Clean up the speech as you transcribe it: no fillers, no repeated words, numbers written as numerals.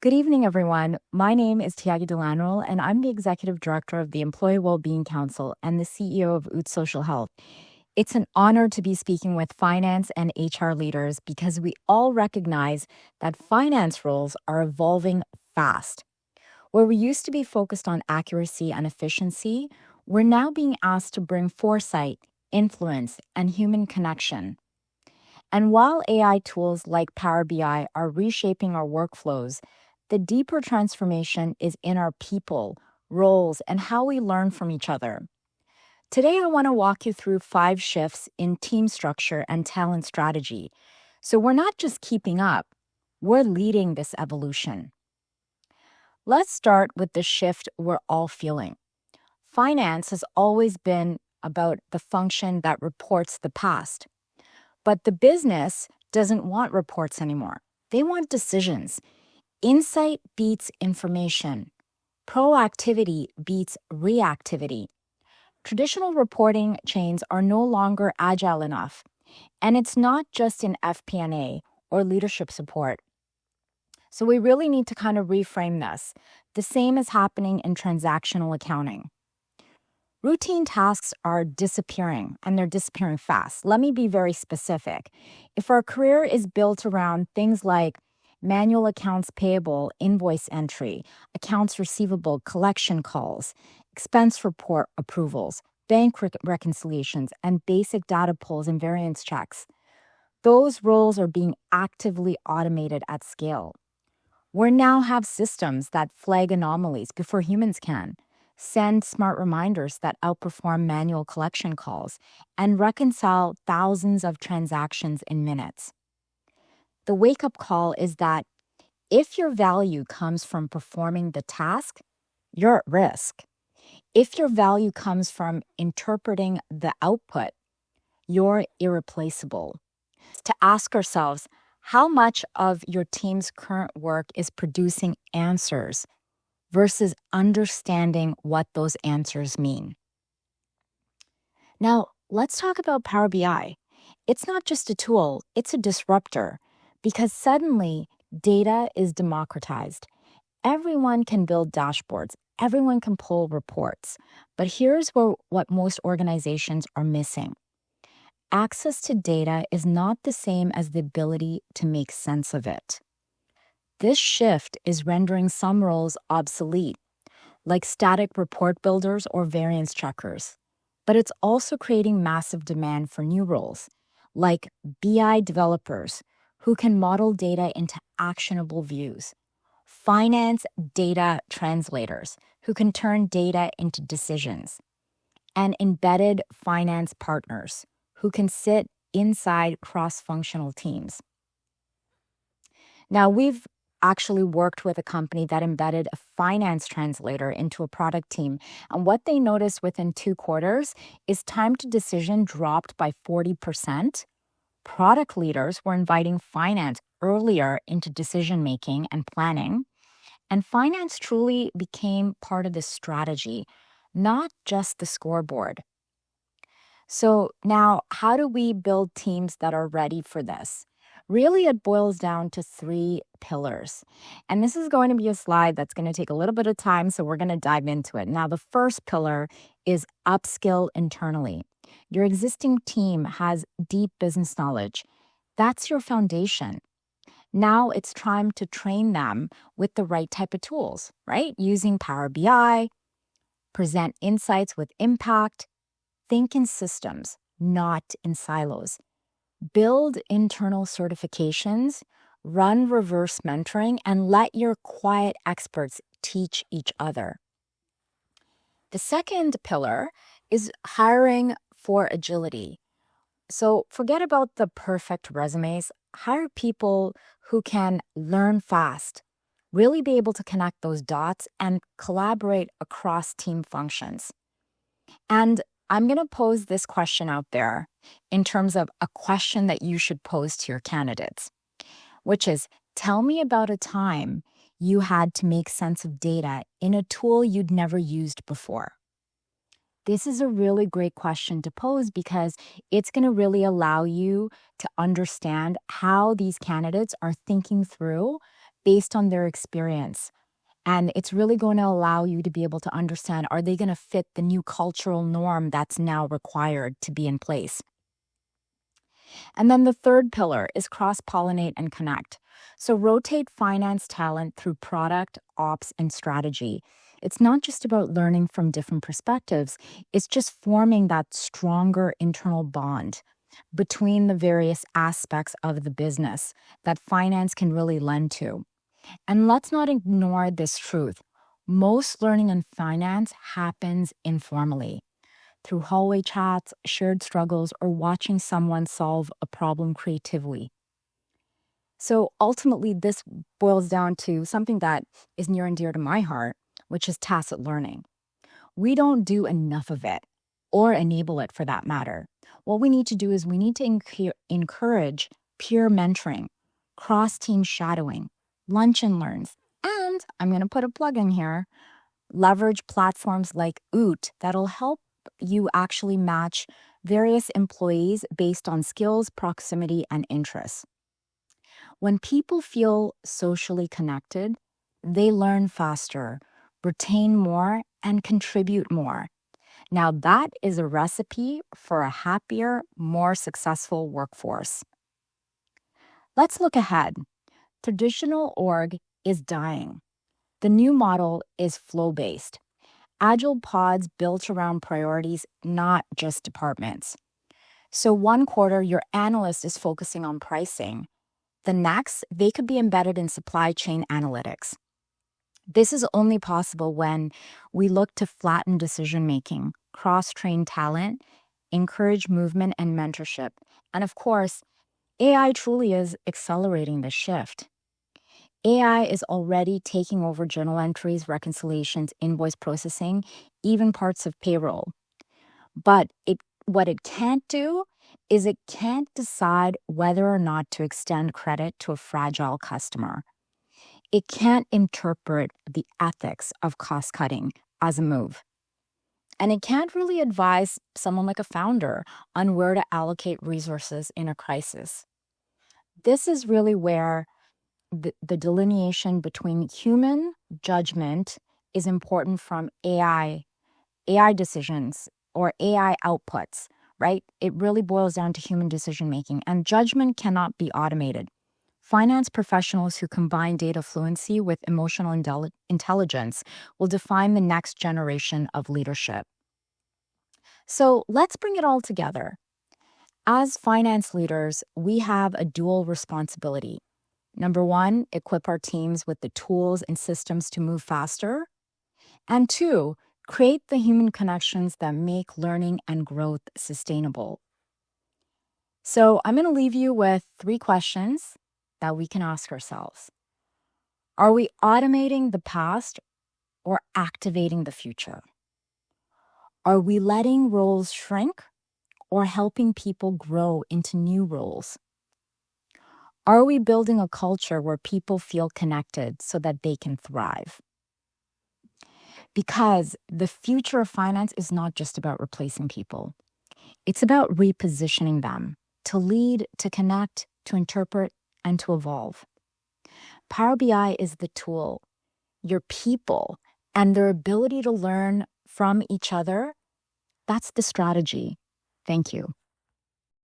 Good evening, everyone. My name is Tiagi Delano, and I'm the Executive Director of the Employee Wellbeing Council and the CEO of Oot Social Health. It's an honor to be speaking with finance and HR leaders because we all recognize that finance roles are evolving fast. Where we used to be focused on accuracy and efficiency, we're now being asked to bring foresight, influence, and human connection. And while AI tools like Power BI are reshaping our workflows, the deeper transformation is in our people, roles, and how we learn from each other. Today, I want to walk you through 5 shifts in team structure and talent strategy. So we're not just keeping up, we're leading this evolution. Let's start with the shift we're all feeling. Finance has always been about the function that reports the past. But the business doesn't want reports anymore. They want decisions. Insight beats information. Proactivity beats reactivity. Traditional reporting chains are no longer agile enough. And it's not just in FP&A or leadership support. So we really need to kind of reframe this. The same is happening in transactional accounting. Routine tasks are disappearing, and they're disappearing fast. Let me be very specific. If our career is built around things like manual accounts payable, invoice entry, accounts receivable, collection calls, expense report approvals, bank reconciliations, and basic data pulls and variance checks, those roles are being actively automated at scale. We now have systems that flag anomalies before humans can, send smart reminders that outperform manual collection calls, and reconcile thousands of transactions in minutes. The wake-up call is that if your value comes from performing the task, you're at risk. If your value comes from interpreting the output, you're irreplaceable. To ask ourselves, how much of your team's current work is producing answers versus understanding what those answers mean? Now, let's talk about Power BI. It's not just a tool, it's a disruptor because suddenly data is democratized. Everyone can build dashboards, everyone can pull reports. But here's what most organizations are missing. Access to data is not the same as the ability to make sense of it. This shift is rendering some roles obsolete, like static report builders or variance checkers. But it's also creating massive demand for new roles, like BI developers who can model data into actionable views, finance data translators who can turn data into decisions, and embedded finance partners who can sit inside cross-functional teams. Now, we've actually worked with a company that embedded a finance translator into a product team. And what they noticed within 2 quarters is time to decision dropped by 40%. Product leaders were inviting finance earlier into decision-making and planning. And finance truly became part of the strategy, not just the scoreboard. So now, how do we build teams that are ready for this? Really, it boils down to 3 pillars. And this is going to be a slide that's going to take a little bit of time, so we're going to dive into it. Now, the first pillar is upskill internally. Your existing team has deep business knowledge. That's your foundation. Now it's time to train them with the right type of tools, right? Using Power BI, present insights with impact, think in systems, not in silos. Build internal certifications, run reverse mentoring, and let your quiet experts teach each other. The second pillar is hiring for agility. So forget about the perfect resumes. Hire people who can learn fast, really be able to connect those dots, and collaborate across team functions. And I'm going to pose this question out there in terms of a question that you should pose to your candidates, which is, tell me about a time you had to make sense of data in a tool you'd never used before. This is a really great question to pose because it's going to really allow you to understand how these candidates are thinking through based on their experience. And it's really going to allow you to be able to understand, are they going to fit the new cultural norm that's now required to be in place? And then the third pillar is cross-pollinate and connect. So rotate finance talent through product, ops, and strategy. It's not just about learning from different perspectives, it's just forming that stronger internal bond between the various aspects of the business that finance can really lend to. And let's not ignore this truth. Most learning in finance happens informally through hallway chats, shared struggles, or watching someone solve a problem creatively. So ultimately, this boils down to something that is near and dear to my heart, which is tacit learning. We don't do enough of it or enable it for that matter. What we need to do is we need to encourage peer mentoring, cross-team shadowing, lunch and learns, and I'm going to put a plug in here, leverage platforms like Oot that'll help you actually match various employees based on skills, proximity, and interests. When people feel socially connected, they learn faster, retain more, and contribute more. Now, that is a recipe for a happier, more successful workforce. Let's look ahead. Traditional org is dying. The new model is flow-based. Agile pods built around priorities, not just departments. So one quarter, your analyst is focusing on pricing. The next, they could be embedded in supply chain analytics. This is only possible when we look to flatten decision-making, cross-train talent, encourage movement and mentorship. And of course, AI truly is accelerating the shift. AI is already taking over journal entries, reconciliations, invoice processing, even parts of payroll. But what it can't do is it can't decide whether or not to extend credit to a fragile customer. It can't interpret the ethics of cost cutting as a move. And it can't really advise someone like a founder on where to allocate resources in a crisis. This is really where the delineation between human judgment is important from AI decisions or AI outputs, right? It really boils down to human decision making, and judgment cannot be automated. Finance professionals who combine data fluency with emotional intelligence will define the next generation of leadership. So let's bring it all together. As finance leaders, we have a dual responsibility. Number one, equip our teams with the tools and systems to move faster. And two, create the human connections that make learning and growth sustainable. So I'm going to leave you with 3 questions that we can ask ourselves. Are we automating the past or activating the future? Are we letting roles shrink or helping people grow into new roles? Are we building a culture where people feel connected so that they can thrive? Because the future of finance is not just about replacing people. It's about repositioning them to lead, to connect, to interpret, and to evolve. Power BI is the tool. Your people and their ability to learn from each other, that's the strategy. Thank you.